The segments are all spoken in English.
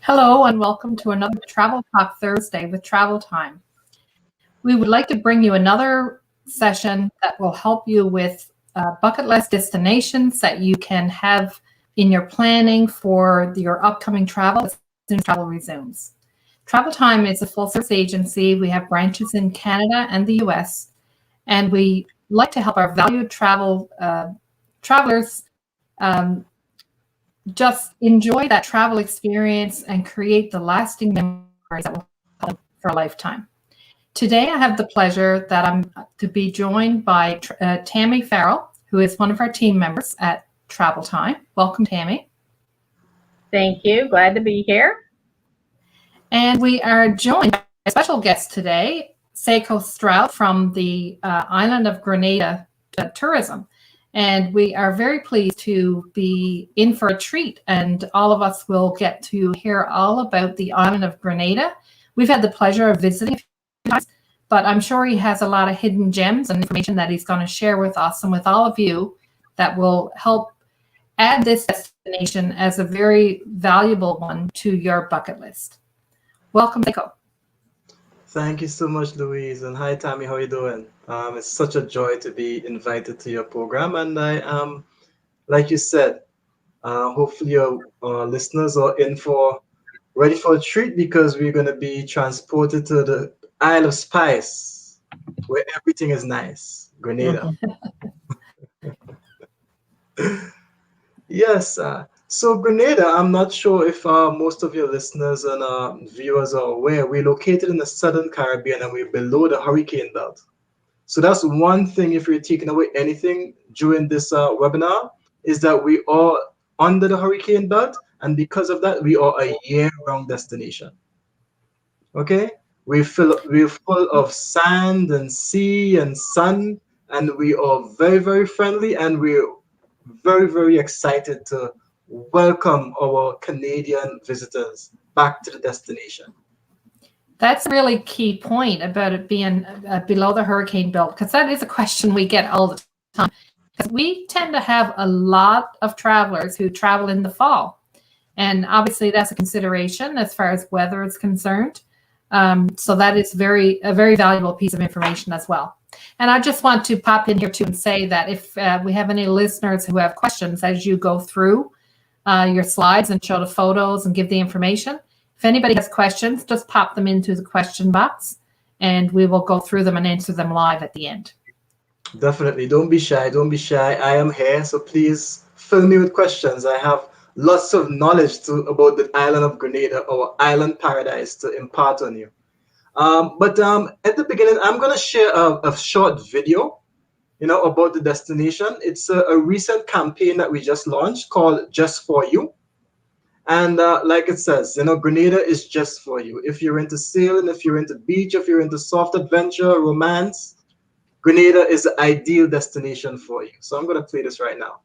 Hello and welcome to another Travel Talk Thursday with Travel Time. We would like to bring you another session that will help you with bucket list destinations that you can have in your planning for your upcoming travel as soon as travel resumes. Travel Time is a full-service agency. We have branches in Canada and the US, and we like to help our valued travelers just enjoy that travel experience and create the lasting memories that will help them for a lifetime. Today, I have the pleasure that I'm to be joined by Tammy Farrell, who is one of our team members at Travel Time. Welcome, Tammy. Thank you. Glad to be here. And we are joined by a special guest today, Sekou Stroude from the island of Grenada Tourism. And we are very pleased to be in for a treat, and all of us will get to hear all about the island of Grenada. We've had the pleasure of visiting a few times, but I'm sure he has a lot of hidden gems and information that he's going to share with us and with all of you that will help add this destination as a very valuable one to your bucket list. Welcome, Sekou. Thank you so much, Louise. And hi, Tammy. How are you doing? It's such a joy to be invited to your program. And I am, like you said, hopefully your listeners are ready for a treat, because we're going to be transported to the Isle of Spice, where everything is nice, Grenada. Yes. So Grenada, I'm not sure if most of your listeners and viewers are aware, we're located in the southern Caribbean and we're below the hurricane belt. So that's one thing, if you're taking away anything during this webinar, is that we are under the hurricane belt, and because of that, we are a year-round destination. Okay? We're full of sand and sea and sun, and we are very, very friendly, and we're very, very excited to welcome our Canadian visitors back to the destination. That's a really key point about it being below the hurricane belt, because that is a question we get all the time. We tend to have a lot of travelers who travel in the fall, and obviously that's a consideration as far as weather is concerned. So that is a very valuable piece of information as well. And I just want to pop in here too and say that if we have any listeners who have questions as you go through your slides and show the photos and give the information, if anybody has questions, just pop them into the question box and we will go through them and answer them live at the end. Definitely. Don't be shy. Don't be shy. I am here. So please fill me with questions. I have lots of knowledge about the island of Grenada, our island paradise, to impart on you. But at the beginning, I'm going to share a short video, about the destination. It's a recent campaign that we just launched called Just For You. And like it says, Grenada is just for you. If you're into sailing, if you're into beach, if you're into soft adventure, romance, Grenada is the ideal destination for you. So I'm going to play this right now.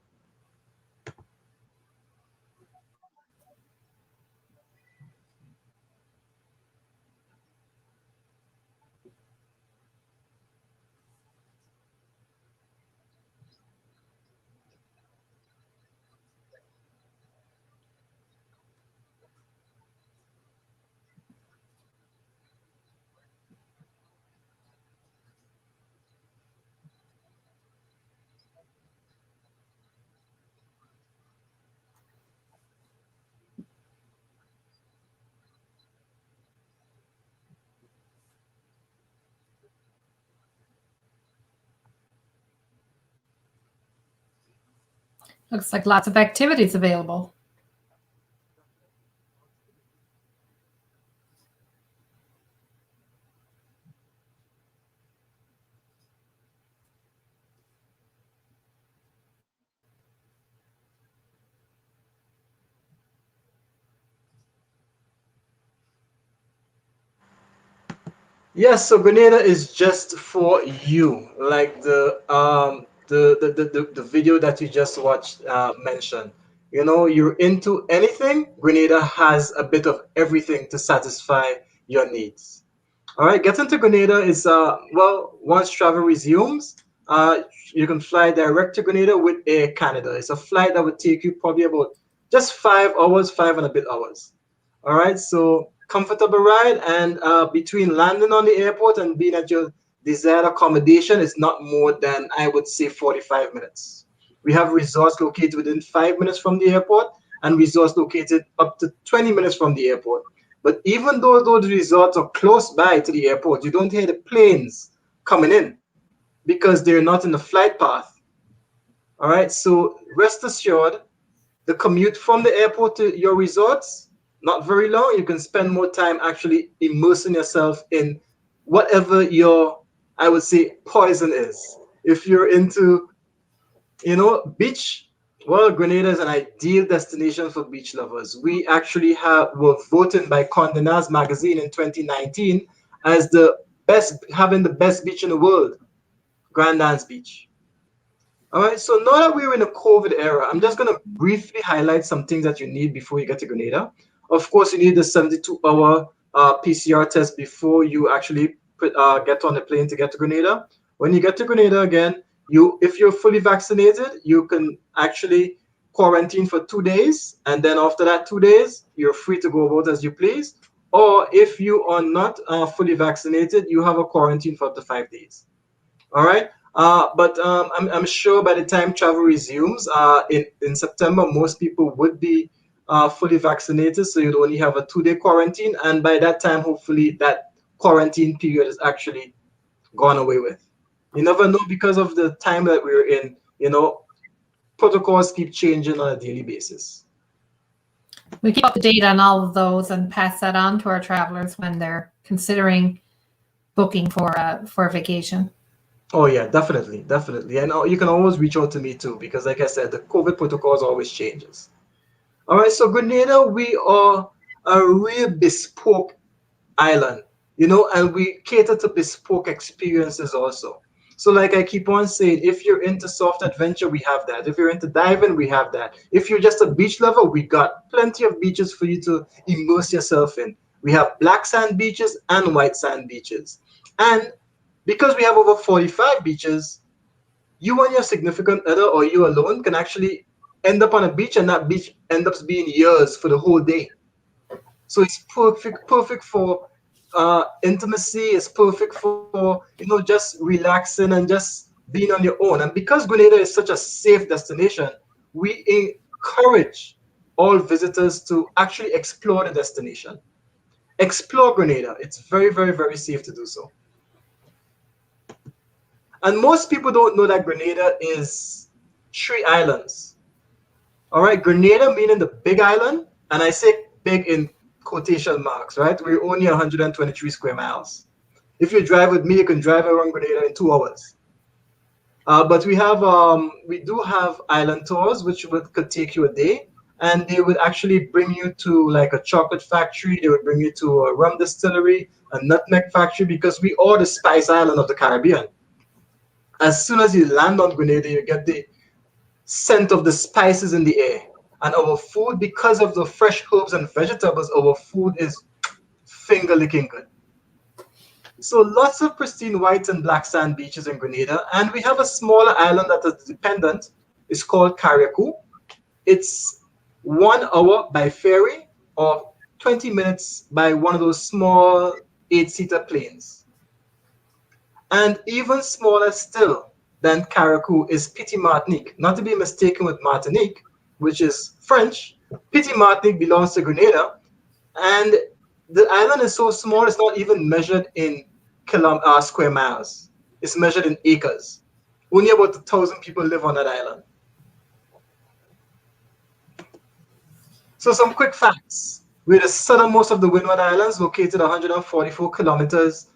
Looks like lots of activities available. Yes, so Grenada is just for you, like the video that you just watched mentioned. You're into anything, Grenada has a bit of everything to satisfy your needs. All right, getting to Grenada is once travel resumes, you can fly direct to Grenada with Air Canada. It's a flight that would take you probably about just 5 hours, 5 and a bit hours. All right, so comfortable ride, and between landing on the airport and being at your desired accommodation is not more than, I would say, 45 minutes. We have resorts located within 5 minutes from the airport and resorts located up to 20 minutes from the airport. But even though those resorts are close by to the airport, you don't hear the planes coming in because they're not in the flight path. All right, so rest assured, the commute from the airport to your resorts, not very long. You can spend more time actually immersing yourself in whatever your, I would say, poison is. If you're into, beach, well, Grenada is an ideal destination for beach lovers. We actually were voted by Condé Nast magazine in 2019 as the best, having the best beach in the world, Grand Anse Beach. All right, so now that we're in a COVID era, I'm just going to briefly highlight some things that you need before you get to Grenada. Of course, you need the 72-hour PCR test before you actually get on the plane to get to Grenada. When you get to Grenada again, if you're fully vaccinated, you can actually quarantine for 2 days, and then after that 2 days, you're free to go about as you please. Or if you are not fully vaccinated, you have a quarantine for up to 5 days. All right. But I'm sure by the time travel resumes in September, most people would be fully vaccinated. So you'd only have a 2-day quarantine. And by that time, hopefully that quarantine period is actually gone away with. You never know, because of the time that we're in, protocols keep changing on a daily basis. We keep up to date on all of those and pass that on to our travelers when they're considering booking for a vacation. Oh yeah, definitely, definitely. And you can always reach out to me too, because like I said, the COVID protocols always changes. All right, so Grenada, we are a real bespoke island, and we cater to bespoke experiences also. So like I keep on saying, if you're into soft adventure, we have that. If you're into diving, we have that. If you're just a beach lover, we got plenty of beaches for you to immerse yourself in. We have black sand beaches and white sand beaches. And because we have over 45 beaches, you and your significant other or you alone can actually end up on a beach, and that beach ends up being yours for the whole day. So it's perfect for intimacy. It's perfect for just relaxing and just being on your own. And because Grenada is such a safe destination, we encourage all visitors to actually explore the destination. Explore Grenada. It's very, very, very safe to do so. And most people don't know that Grenada is 3 islands. All right, Grenada meaning the big island, and I say big in quotation marks, right? We're only 123 square miles. If you drive with me, you can drive around Grenada in 2 hours. But we do have island tours, which could take you a day, and they would actually bring you to like a chocolate factory. They would bring you to a rum distillery, a nutmeg factory, because we are the spice island of the Caribbean. As soon as you land on Grenada, you get the scent of the spices in the air. And our food, because of the fresh herbs and vegetables, our food is finger licking good. So lots of pristine white and black sand beaches in Grenada. And we have a smaller island that is dependent. It's called Carriacou. It's 1 hour by ferry or 20 minutes by one of those small 8-seater planes. And even smaller still than Carriacou is Petite Martinique, not to be mistaken with Martinique, which is French. Petite Martinique belongs to Grenada, and the island is so small it's not even measured in square miles. It's measured in acres. Only about 1,000 people live on that island. So some quick facts. We're the southernmost of the Windward Islands, located 144 kilometers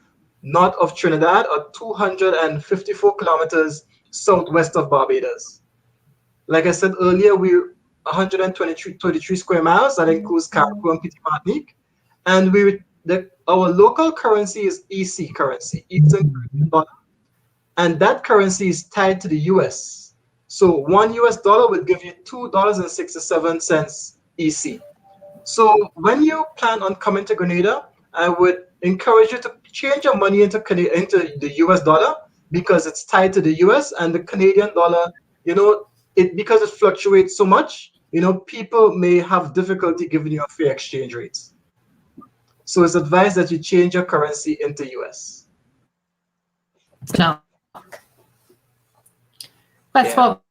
north of Trinidad, or 254 kilometers southwest of Barbados. Like I said earlier, we're 123 square miles. That includes Carriacou and Petite Martinique. And our local currency is EC currency, Eastern Caribbean dollar. And that currency is tied to the US. So $1 would give you $2.67 EC. So when you plan on coming to Grenada, I would encourage you to change your money into the US dollar, because it's tied to the US, and the Canadian dollar, because it fluctuates so much, people may have difficulty giving you a fair exchange rate. So it's advised that you change your currency into US. No. That's Yeah. what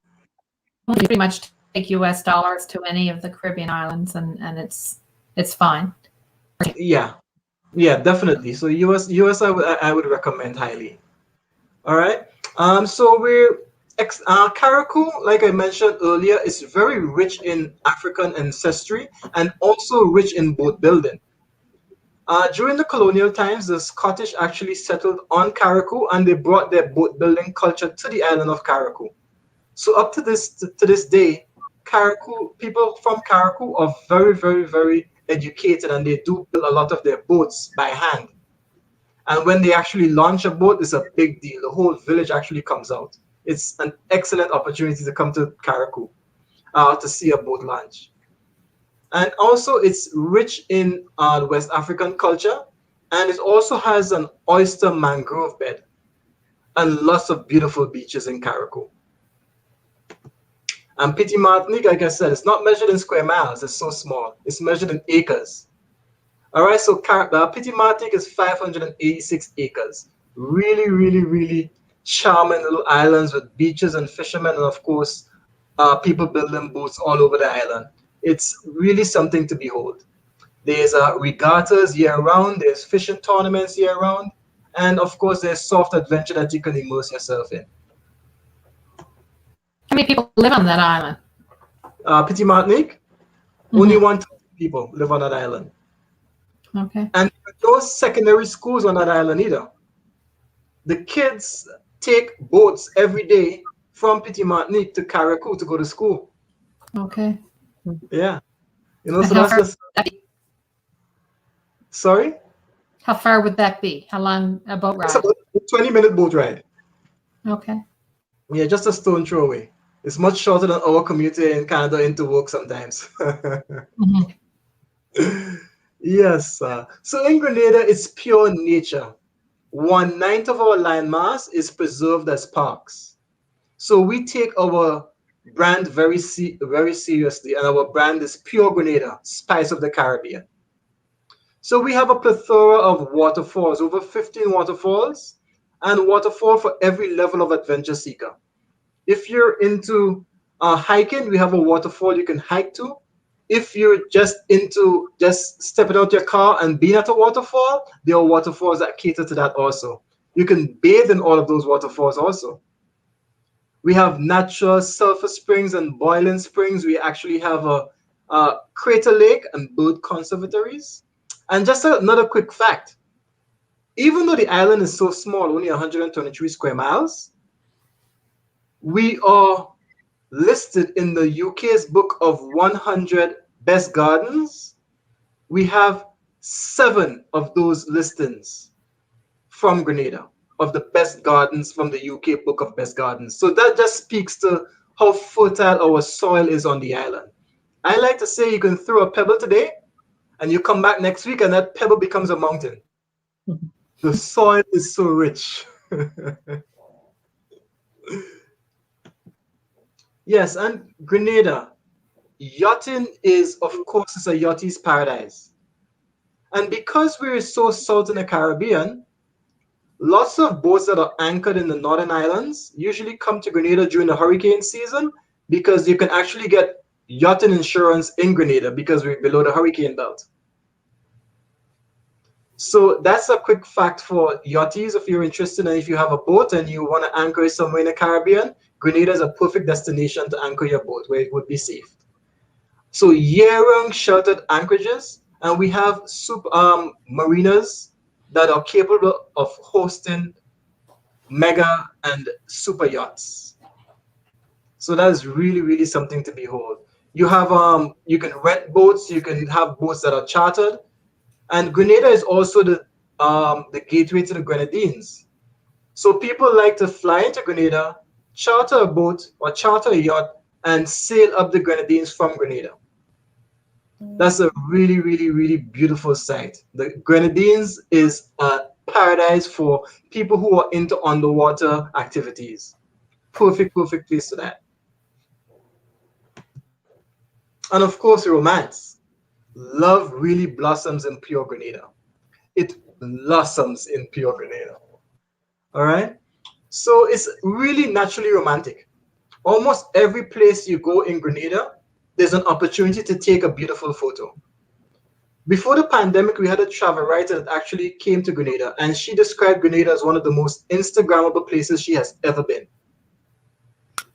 we pretty much take US dollars to any of the Caribbean islands, and it's fine. Yeah. Yeah, definitely. So US I would recommend highly. All right. So Carriacou, like I mentioned earlier, is very rich in African ancestry and also rich in boat building. During the colonial times, the Scottish actually settled on Carriacou and they brought their boat building culture to the island of Carriacou. So up to this day, Carriacou people from Carriacou are very, very, very educated and they do build a lot of their boats by hand. And when they actually launch a boat, it's a big deal. The whole village actually comes out. It's an excellent opportunity to come to Carriacou to see a boat launch. And also, it's rich in West African culture, and it also has an oyster mangrove bed and lots of beautiful beaches in Carriacou. And Petite Martinique, like I said, it's not measured in square miles. It's so small. It's measured in acres. All right, so Petite Martinique is 586 acres. Really, really, really charming little islands with beaches and fishermen, and of course, people building boats all over the island. It's really something to behold. There's regattas year round, there's fishing tournaments year round, and of course, there's soft adventure that you can immerse yourself in. How many people live on that island? Petite Martinique, only 1,000 people live on that island. Okay. And there are no secondary schools on that island either. The kids take boats every day from Petite Martinique to Carriacou to go to school. Okay. Yeah. So And that's just. Sorry? How far would that be? How long a boat ride? It's about a 20-minute boat ride. Okay. Yeah, just a stone throw away. It's much shorter than our commute in Canada into work sometimes. Yes. So in Grenada, it's pure nature. 1/9 of our landmass is preserved as parks. So we take our brand very seriously, and our brand is Pure Grenada, Spice of the Caribbean. So we have a plethora of waterfalls, over 15 waterfalls, and waterfall for every level of adventure seeker. If you're into hiking, we have a waterfall you can hike to. If you're just into just stepping out your car and being at a waterfall, there are waterfalls that cater to that also. You can bathe in all of those waterfalls also. We have natural sulfur springs and boiling springs. We actually have a crater lake and bird conservatories. And just another quick fact, even though the island is so small, only 123 square miles, we are listed in the UK's book of 100 best gardens. We have 7 of those listings from Grenada of the best gardens from the UK book of best gardens. So that just speaks to how fertile our soil is on the island. I like to say you can throw a pebble today and you come back next week and that pebble becomes a mountain. The soil is so rich. Yes, and Grenada, yachting is, of course, it's a yachtie's paradise. And because we're so south in the Caribbean, lots of boats that are anchored in the northern islands usually come to Grenada during the hurricane season because you can actually get yachting insurance in Grenada because we're below the hurricane belt. So that's a quick fact for yachties if you're interested and if you have a boat and you want to anchor somewhere in the Caribbean, Grenada is a perfect destination to anchor your boat where it would be safe. So year-round sheltered anchorages, and we have marinas that are capable of hosting mega and super yachts. So that is really, really something to behold. You have you can rent boats, you can have boats that are chartered, and Grenada is also the gateway to the Grenadines. So people like to fly into Grenada, charter a boat or charter a yacht, and sail up the Grenadines from Grenada. That's a really, really, really beautiful sight. The Grenadines is a paradise for people who are into underwater activities. Perfect, perfect place for that. And of course, romance. Love really blossoms in pure Grenada. it blossoms in pure Grenada. All right. So it's really naturally romantic. Almost every place you go in Grenada, there's an opportunity to take a beautiful photo. Before the pandemic, we had a travel writer that actually came to Grenada, and she described Grenada as one of the most Instagrammable places she has ever been.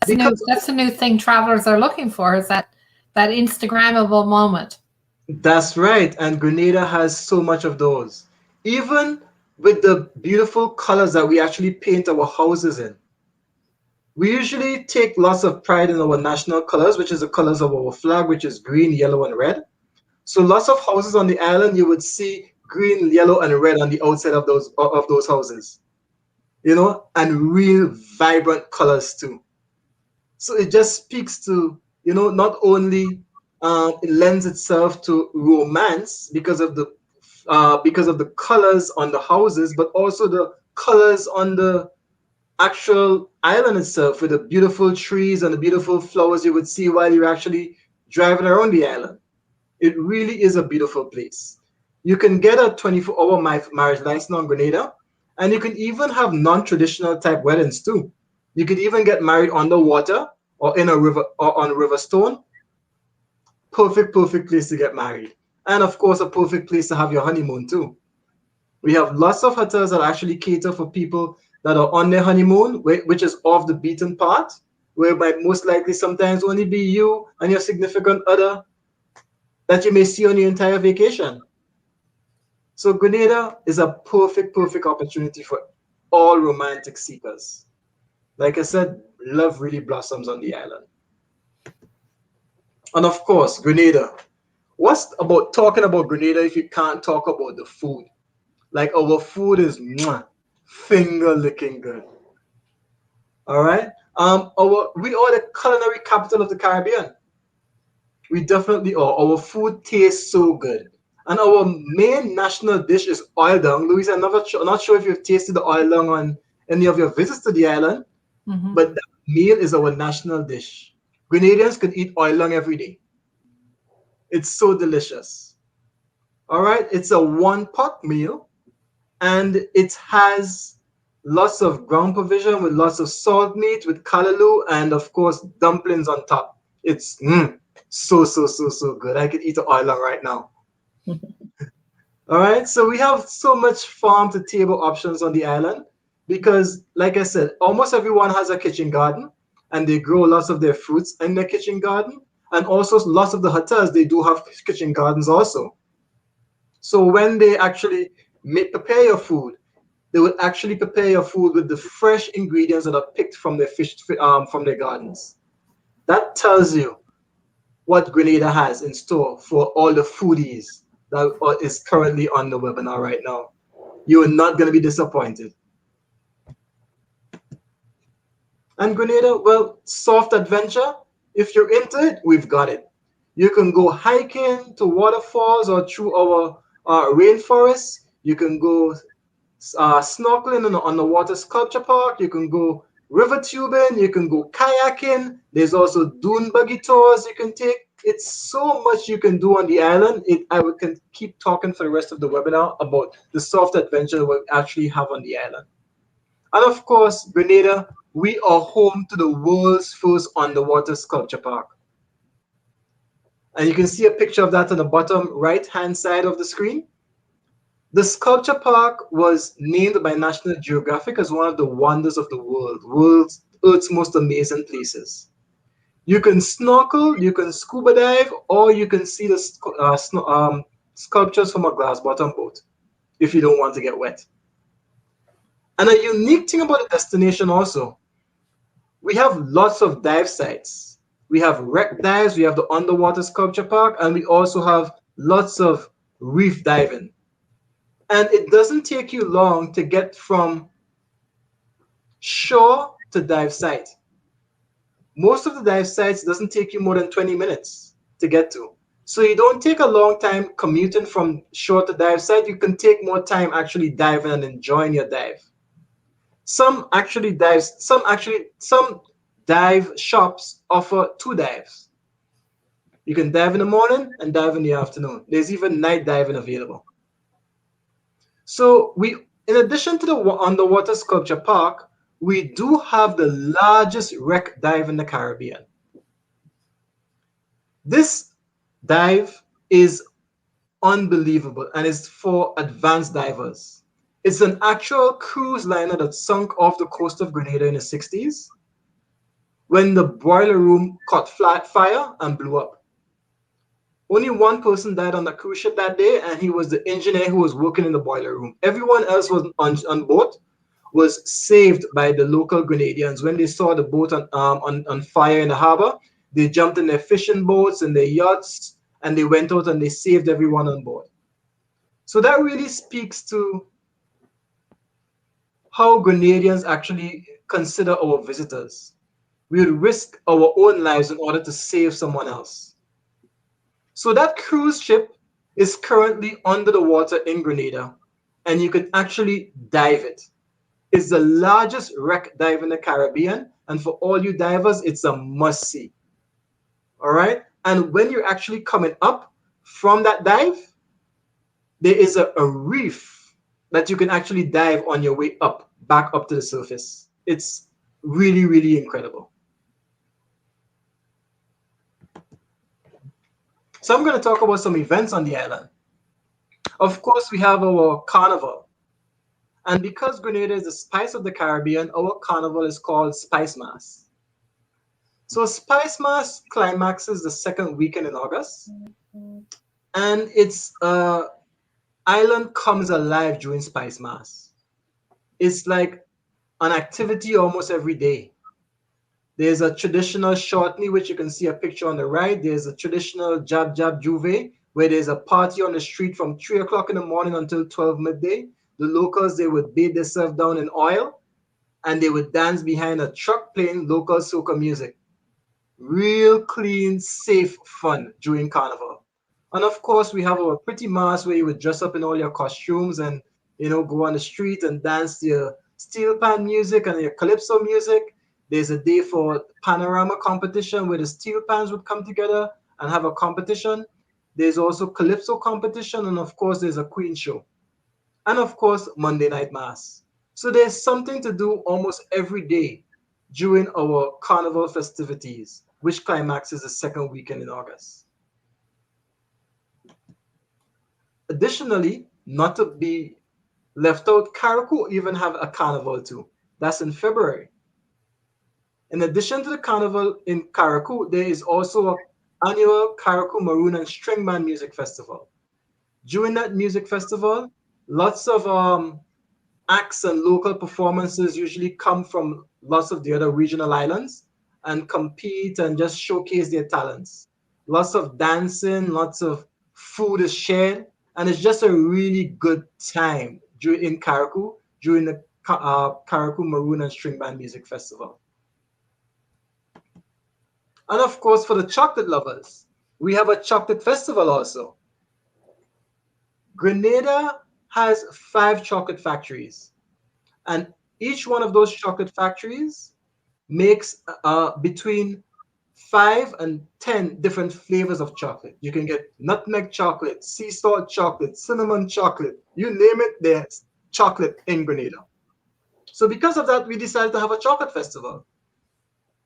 That's a new thing travelers are looking for, is that Instagrammable moment. That's right, and Grenada has so much of those. Even with the beautiful colors that we actually paint our houses in. We usually take lots of pride in our national colors, which is the colors of our flag, which is green, yellow, and red. So lots of houses on the island, you would see green, yellow, and red on the outside of those houses, and real vibrant colors too. So it just speaks to, not only it lends itself to romance because of the colors on the houses, but also the colors on the actual island itself, with the beautiful trees and the beautiful flowers you would see while you're actually driving around the island. It really is a beautiful place. You can get a 24-hour marriage license on Grenada, and you can even have non-traditional type weddings too. You could even get married on the water or in a river or on River Stone. Perfect place to get married. And of course, a perfect place to have your honeymoon too. We have lots of hotels that actually cater for people that are on their honeymoon, which is off the beaten path, where it might most likely sometimes only be you and your significant other that you may see on your entire vacation. So Grenada is a perfect opportunity for all romantic seekers. Like I said, love really blossoms on the island. And of course, Grenada. What's about talking about Grenada if you can't talk about the food? Like, our food is finger licking good. All right. We are the culinary capital of the Caribbean. We definitely are. Our food tastes so good. And our main national dish is oil dung. Louise, I'm not sure if you've tasted the oil dung on any of your visits to the island, but that meal is our national dish. Grenadians could eat oil dung every day. It's so delicious. All right. It's a one-pot meal, and it has lots of ground provision with lots of salt meat, with callaloo, and of course dumplings on top. It's so good. I could eat an oil dung right now. All right, so we have so much farm to table options on the island because, like I said, almost everyone has a kitchen garden, and they grow lots of their fruits in their kitchen garden, and also lots of the hotels, they do have kitchen gardens also. So when they actually prepare your food, they will actually prepare your food with the fresh ingredients that are picked from from their gardens. That tells you what Grenada has in store for all the foodies that is currently on the webinar right now. You are not going to be disappointed. And Grenada, well, soft adventure. If you're into it, we've got it. You can go hiking to waterfalls or through our rainforests. You can go snorkeling in the underwater sculpture park. You can go river tubing. You can go kayaking. There's also dune buggy tours you can take. It's so much you can do on the island. I can keep talking for the rest of the webinar about the soft adventure we actually have on the island. And of course, Grenada, we are home to the world's first underwater sculpture park. And you can see a picture of that on the bottom right-hand side of the screen. The sculpture park was named by National Geographic as one of the wonders of the world, Earth's most amazing places. You can snorkel, you can scuba dive, or you can see the sculptures from a glass bottom boat if you don't want to get wet. And a unique thing about the destination also, we have lots of dive sites. We have wreck dives, we have the underwater sculpture park, and we also have lots of reef diving. And it doesn't take you long to get from shore to dive site. Most of the dive sites doesn't take you more than 20 minutes to get to. So you don't take a long time commuting from shore to dive site. You can take more time actually diving and enjoying your dive. Some dive shops offer 2 dives. You can dive in the morning and dive in the afternoon. There's even night diving available. So in addition to the underwater sculpture park, we do have the largest wreck dive in the Caribbean. This dive is unbelievable and is for advanced divers. It's an actual cruise liner that sunk off the coast of Grenada in the 60s when the boiler room caught flat fire and blew up. Only one person died on the cruise ship that day, and he was the engineer who was working in the boiler room. Everyone else was on board was saved by the local Grenadians. When they saw the boat on fire in the harbor, they jumped in their fishing boats and their yachts, and they went out and they saved everyone on board. So that really speaks to how Grenadians actually consider our visitors. We would risk our own lives in order to save someone else. So that cruise ship is currently under the water in Grenada, and you can actually dive it. It's the largest wreck dive in the Caribbean, and for all you divers, it's a must-see. All right? And when you're actually coming up from that dive, there is a reef that you can actually dive on your way up, back up to the surface. It's really, really incredible. So I'm going to talk about some events on the island. Of course, we have our carnival. And because Grenada is the spice of the Caribbean, our carnival is called Spice Mass. So Spice Mass climaxes the second weekend in August. And its island comes alive during Spice Mass. It's like an activity almost every day. There's a traditional shortney, which you can see a picture on the right. There's a traditional jab jab juve, where there's a party on the street from 3 o'clock in the morning until 12 midday. The locals, they would bathe themselves down in oil, and they would dance behind a truck playing local soca music. Real clean, safe fun during carnival. And of course, we have our pretty mass where you would dress up in all your costumes and go on the street and dance to your steel pan music and your calypso music. There's a day for panorama competition where the steel pans would come together and have a competition. There's also calypso competition, and of course, there's a queen show. And of course, Monday night mass. So there's something to do almost every day during our carnival festivities, which climaxes the second weekend in August. Additionally, not to be left out, Carriacou even have a carnival too. That's in February. In addition to the carnival in Carriacou, there is also an annual Carriacou Maroon and String Band Music Festival. During that music festival, lots of acts and local performances usually come from lots of the other regional islands and compete and just showcase their talents. Lots of dancing, lots of food is shared, and it's just a really good time in Carriacou during the Carriacou Maroon and String Band Music Festival. And of course, for the chocolate lovers, we have a chocolate festival also. Grenada has 5 chocolate factories, and each one of those chocolate factories makes between 5 and 10 different flavors of chocolate. You can get nutmeg chocolate, sea salt chocolate, cinnamon chocolate, you name it, there's chocolate in Grenada. So because of that, we decided to have a chocolate festival.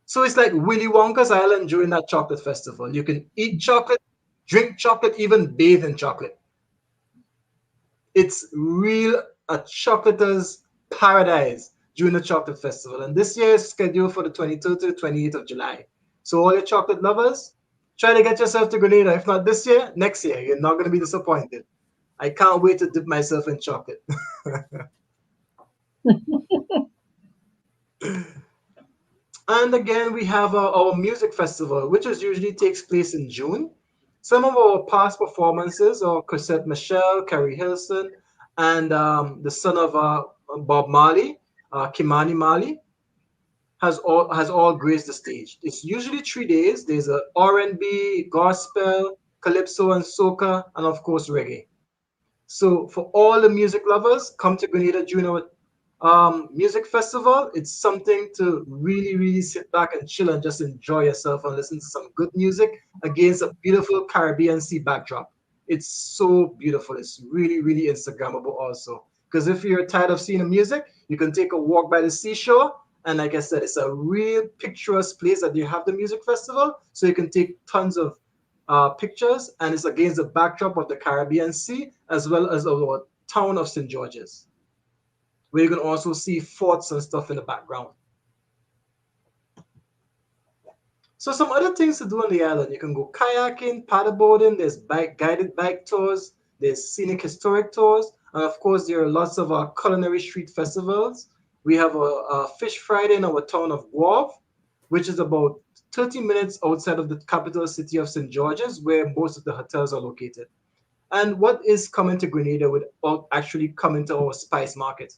So it's like Willy Wonka's Island during that chocolate festival. You can eat chocolate, drink chocolate, even bathe in chocolate. It's real a chocolater's paradise during the chocolate festival. And this year is scheduled for the 23rd to the 28th of July. So all your chocolate lovers, try to get yourself to Grenada. If not this year, next year. You're not going to be disappointed. I can't wait to dip myself in chocolate. And again, we have our music festival, which usually takes place in June. Some of our past performances are Cosette Michelle, Carrie Hilson, and the son of Bob Marley, Kimani Marley, has all graced the stage. It's usually 3 days. There's a R&B, gospel, calypso, and soca, and of course reggae. So for all the music lovers, come to Grenada during our music festival. It's something to really, really sit back and chill and just enjoy yourself and listen to some good music against a beautiful Caribbean sea backdrop. It's so beautiful. It's really, really Instagrammable also. Because if you're tired of seeing the music, you can take a walk by the seashore. And like I said, it's a real picturesque place that you have the music festival. So you can take tons of pictures, and it's against the backdrop of the Caribbean Sea, as well as our town of St. George's, where you can also see forts and stuff in the background. So some other things to do on the island, you can go kayaking, paddleboarding, there's guided bike tours, there's scenic historic tours, and of course there are lots of culinary street festivals. We have a Fish Friday in our town of Guave, which is about 30 minutes outside of the capital city of St. George's, where most of the hotels are located. And what is coming to Grenada without actually coming to our spice market?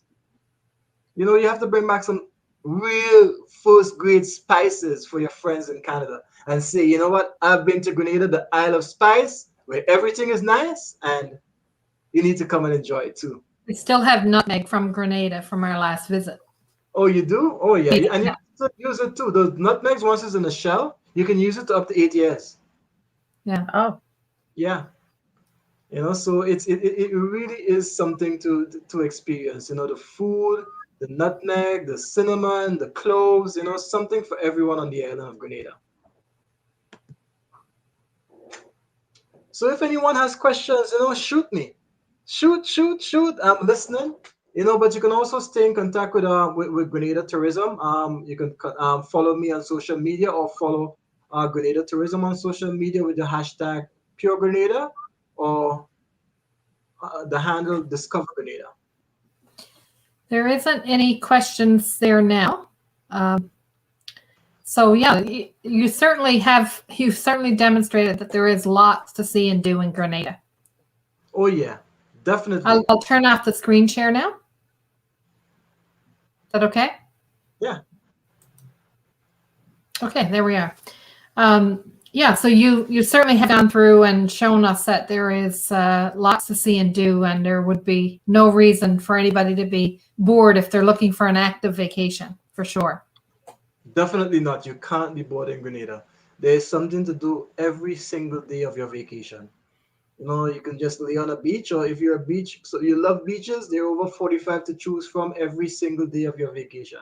You know, you have to bring back some real first grade spices for your friends in Canada and say, you know what, I've been to Grenada, the Isle of Spice, where everything is nice, and you need to come and enjoy it too. We still have nutmeg from Grenada from our last visit. Oh, you do? Oh, yeah. And you can use it too. Those nutmegs, once it's in the shell, you can use it up to 8 years. Yeah. Oh, Yeah. You know, so it really is something to experience. You know, the food, the nutmeg, the cinnamon, the cloves, you know, something for everyone on the island of Grenada. So if anyone has questions, you know, shoot me. Shoot. I'm listening. You know, but you can also stay in contact with Grenada Tourism. You can follow me on social media, or follow Grenada Tourism on social media with the hashtag Pure Grenada, or the handle Discover Grenada. There isn't any questions there now. So yeah, you certainly demonstrated that there is lots to see and do in Grenada. Oh yeah, definitely. I'll turn off the screen share now. Is that okay? Yeah. Okay, there we are. Yeah, so you certainly have gone through and shown us that there is lots to see and do, and there would be no reason for anybody to be bored if they're looking for an active vacation, for sure. Definitely not. You can't be bored in Grenada. There's something to do every single day of your vacation. You know, you can just lay on a beach, or if you're a beach, so you love beaches, there are over 45 to choose from every single day of your vacation.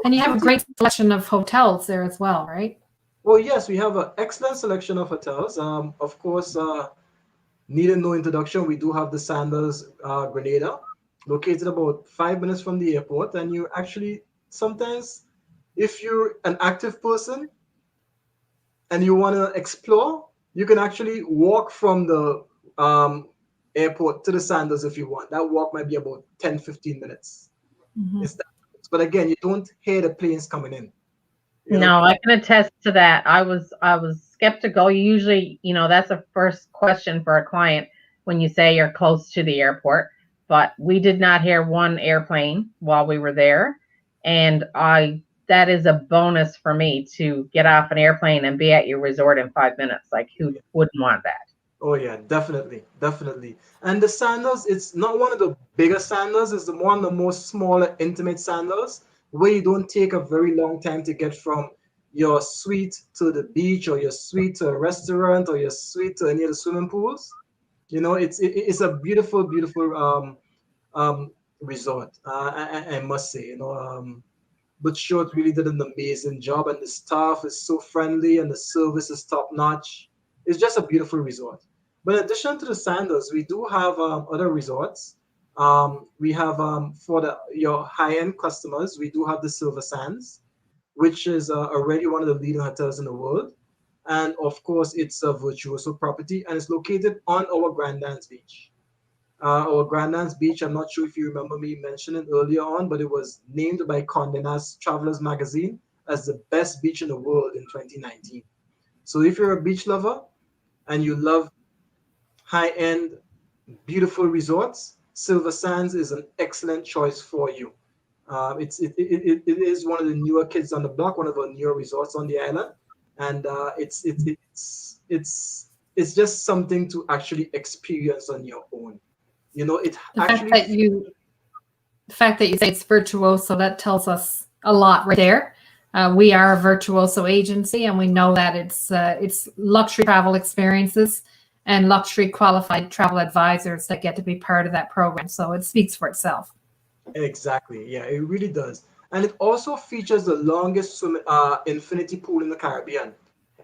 And you have a great selection of hotels there as well, right? Well, yes, we have an excellent selection of hotels. Of course, needing no introduction, we do have the Sandals Grenada, located about 5 minutes from the airport. And you actually, sometimes, if you're an active person and you want to explore, you can actually walk from the airport to the Sandals if you want. That walk might be about 10-15 minutes. Mm-hmm. But again, you don't hear the planes coming in. No, I can attest to that. I was skeptical. Usually, you know, that's a first question for a client when you say you're close to the airport. But we did not hear one airplane while we were there, and that is a bonus for me to get off an airplane and be at your resort in 5 minutes. Like, who wouldn't want that? Oh yeah, definitely. And the sandals, it's not one of the bigger sandals. It's one of the most smaller, intimate sandals, where you don't take a very long time to get from your suite to the beach, or your suite to a restaurant, or your suite to any of the swimming pools. You know, it's a beautiful resort. I must say, you know. But Short really did an amazing job, and the staff is so friendly, and the service is top notch. It's just a beautiful resort. But in addition to the Sandals, we do have other resorts. We have for your high-end customers, we do have the Silver Sands, which is already one of the leading hotels in the world. And of course, it's a virtuoso property, and it's located on our Grandlands Beach. Our Grandlands Beach, I'm not sure if you remember me mentioning earlier on, but it was named by Condé Nast Travelers magazine as the best beach in the world in 2019. So if you're a beach lover and you love high-end, beautiful resorts, Silver Sands is an excellent choice for you. It is one of the newer kids on the block, one of the newer resorts on the island, and it's just something to actually experience on your own. You know, the fact that you say it's virtuoso, that tells us a lot right there. We are a virtuoso agency, and we know that it's luxury travel experiences, and luxury qualified travel advisors that get to be part of that program. So it speaks for itself. Exactly. Yeah, it really does. And it also features the longest infinity pool in the Caribbean.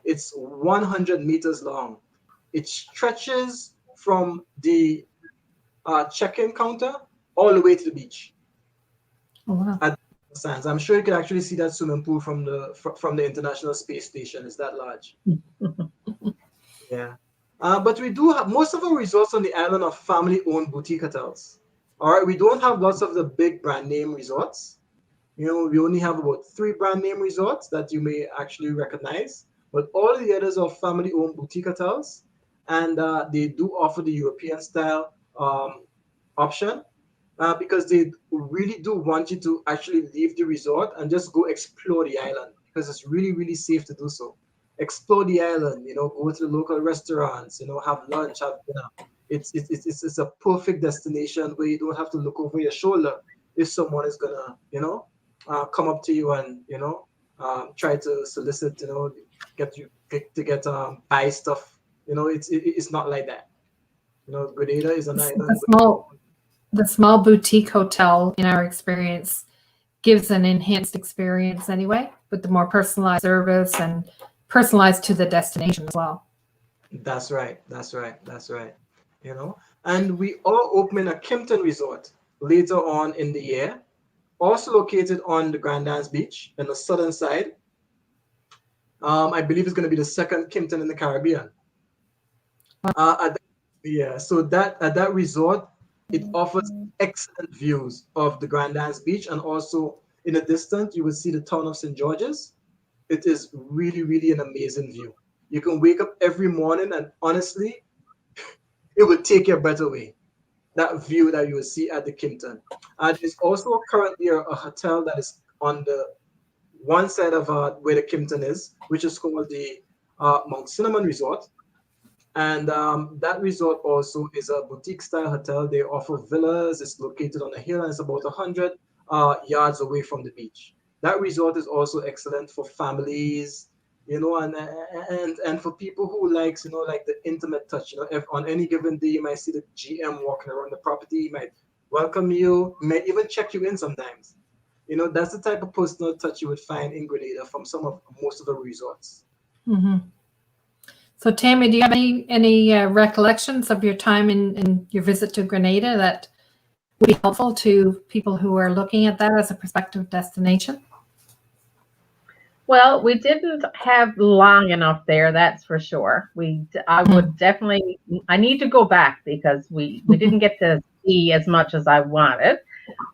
It's 100 meters long. It stretches from the check-in counter all the way to the beach Oh, wow. at Sands. I'm sure you can actually see that swimming pool from the International Space Station. It's that large. Yeah. But we do have most of our resorts on the island are family-owned boutique hotels. All right, we don't have lots of the big brand name resorts. We only have about 3 brand name resorts that you may actually recognize, but all the others are family-owned boutique hotels, and they do offer the European style option because they really do want you to actually leave the resort and just go explore the island because it's really, really safe to do so. Explore the island, go to the local restaurants, have lunch, have dinner. It's a perfect destination where you don't have to look over your shoulder if someone is gonna, come up to you and try to solicit, get buy stuff. It's not like that. Grenada is an island. The small boutique hotel, in our experience, gives an enhanced experience anyway, with the more personalized service and personalized to the destination as well. That's right. That's right. That's right. And we are opening a Kimpton resort later on in the year, also located on the Grenada's beach in the southern side. I believe it's going to be the second Kimpton in the Caribbean. So that at that resort, it offers excellent views of the Grenada's beach, and also in the distance, you will see the town of St. George's. It is really, really an amazing view. You can wake up every morning, and honestly, it will take your breath away. That view that you will see at the Kimpton. There's also currently a hotel that is on the one side of where the Kimpton is, which is called the Mount Cinnamon Resort. And that resort also is a boutique style hotel. They offer villas. It's located on a hill and it's about 100 yards away from the beach. That resort is also excellent for families, and for people who likes, like the intimate touch. If on any given day you might see the GM walking around the property, he might welcome you, might even check you in sometimes. That's the type of personal touch you would find in Grenada from most of the resorts. Mm-hmm. So, Tammy, do you have any recollections of your time in your visit to Grenada that would be helpful to people who are looking at that as a prospective destination? Well, we didn't have long enough there, that's for sure. I would definitely, I need to go back because we didn't get to see as much as I wanted,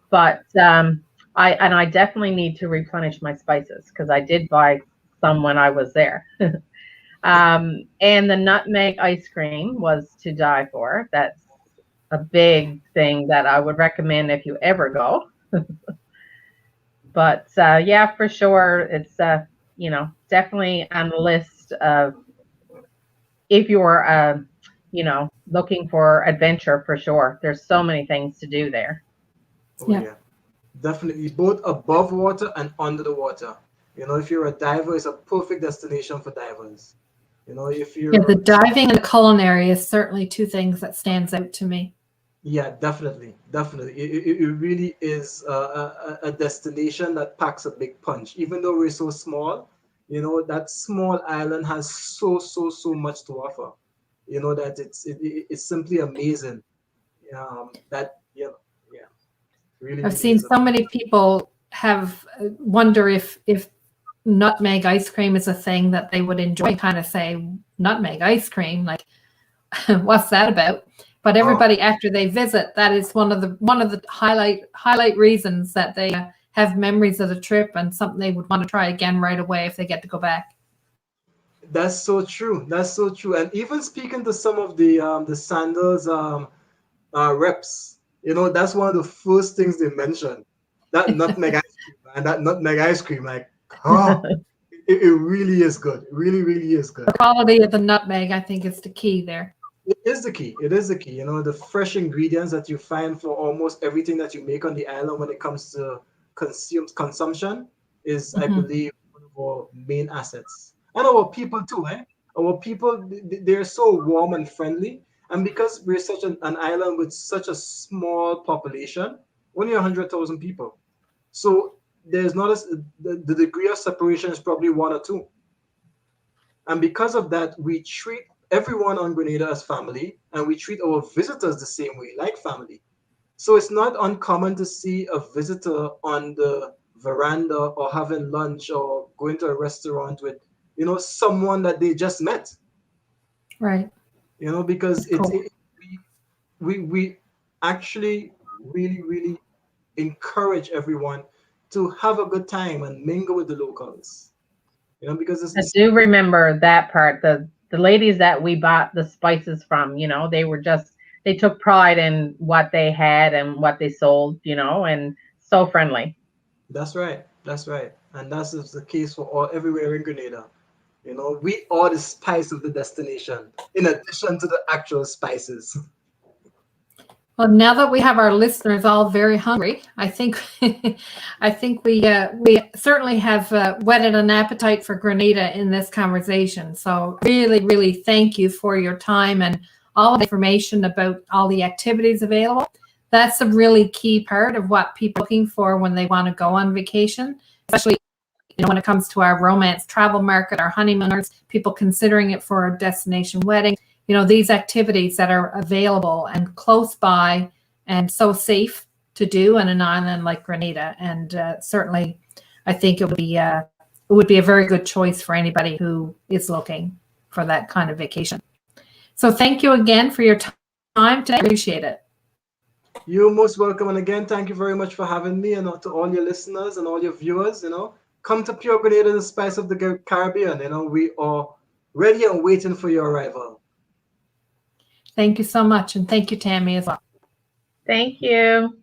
but I definitely need to replenish my spices because I did buy some when I was there. And the nutmeg ice cream was to die for. That's a big thing that I would recommend if you ever go. But yeah, for sure, it's definitely on the list of if you're looking for adventure, for sure. There's so many things to do there. Oh yeah, definitely both above water and under the water. If you're a diver, it's a perfect destination for divers. If you're the diving and culinary is certainly two things that stands out to me. Yeah, definitely. It really is a destination that packs a big punch. Even though we're so small, that small island has so much to offer. That it's simply amazing. Really, I've really seen is so many people wonder if nutmeg ice cream is a thing that they would enjoy. Kind of say nutmeg ice cream, like what's that about? But everybody after they visit, that is one of the highlight reasons that they have memories of the trip and something they would want to try again right away if they get to go back. That's so true. That's so true. And even speaking to some of the Sandals reps, that's one of the first things they mention. That nutmeg ice cream and that nutmeg ice cream, like, it really is good. It really, really is good. The quality of the nutmeg, I think, is the key there. It is the key. It is the key. The fresh ingredients that you find for almost everything that you make on the island when it comes to consumption is, I believe, one of our main assets. And our people too, eh? Our people, they're so warm and friendly. And because we're such an island with such a small population, only 100,000 people. So there's not the degree of separation is probably one or two. And because of that, we treat everyone on Grenada as family, and we treat our visitors the same way, like family. So it's not uncommon to see a visitor on the veranda or having lunch or going to a restaurant with, someone that they just met. Right. Because Cool. we actually really, really encourage everyone to have a good time and mingle with the locals. Because I do remember that part. The ladies that we bought the spices from, they took pride in what they had and what they sold, and so friendly. That's right. That's right. And that's the case for everywhere in Grenada. We are the spice of the destination, in addition to the actual spices. Well, now that we have our listeners all very hungry, I think I think we certainly have whetted an appetite for Grenada in this conversation. So really, really thank you for your time and all the information about all the activities available. That's a really key part of what people are looking for when they want to go on vacation, especially when it comes to our romance travel market, our honeymooners, people considering it for a destination wedding. These activities that are available and close by and so safe to do on an island like Grenada. And certainly, I think it would be a very good choice for anybody who is looking for that kind of vacation. So thank you again for your time today. I appreciate it. You're most welcome. And again, thank you very much for having me, and to all your listeners and all your viewers, come to Pure Grenada, the spice of the Caribbean. We are ready and waiting for your arrival. Thank you so much. And thank you, Tammy, as well. Thank you.